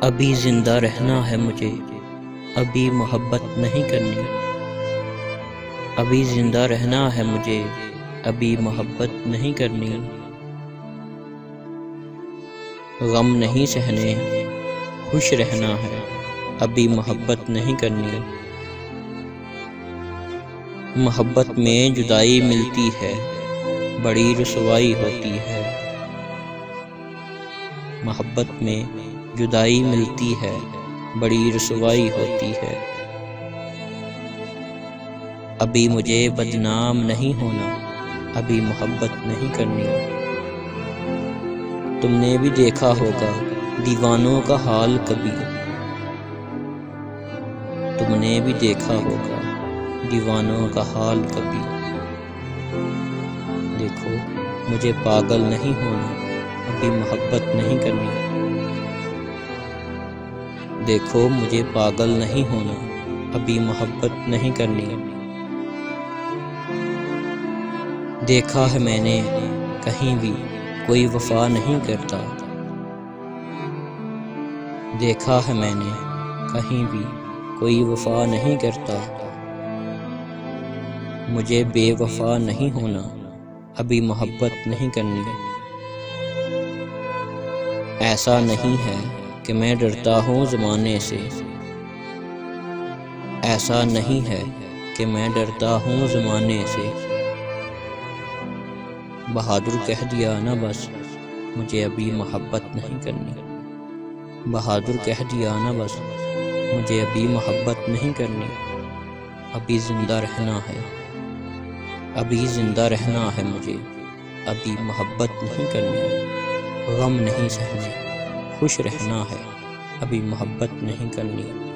अभी जिंदा रहना है मुझे, अभी मोहब्बत नहीं करनी। अभी जिंदा रहना है मुझे, अभी मोहब्बत नहीं करनी। गम नहीं सहने, खुश रहना है, अभी मोहब्बत नहीं करनी। मोहब्बत में जुदाई मिलती है, बड़ी रुसवाई होती है। मोहब्बत में जुदाई मिलती है, बड़ी रुसवाई होती है। अभी मुझे बदनाम नहीं होना, अभी मोहब्बत नहीं करनी। तुमने भी देखा होगा दीवानों का हाल कभी, तुमने भी देखा होगा दीवानों का हाल कभी। देखो मुझे पागल नहीं होना, अभी मोहब्बत नहीं करनी। देखो मुझे पागल नहीं होना, अभी मोहब्बत नहीं करनी। देखा है मैंने कहीं भी कोई वफा नहीं करता। देखा है मैंने कहीं भी कोई वफा नहीं करता। मुझे बेवफा नहीं होना, अभी मोहब्बत नहीं करनी। ऐसा नहीं है कि मैं डरता हूँ ज़माने से। ऐसा नहीं है कि मैं डरता हूँ ज़माने से। बहादुर कह दिया ना बस, मुझे अभी मोहब्बत नहीं करनी। बहादुर कह दिया ना बस, मुझे अभी मोहब्बत नहीं करनी। अभी ज़िंदा रहना है, अभी ज़िंदा रहना है मुझे, अभी मोहब्बत नहीं करनी। गम नहीं सहने, खुश रहना है, अभी मोहब्बत नहीं करनी।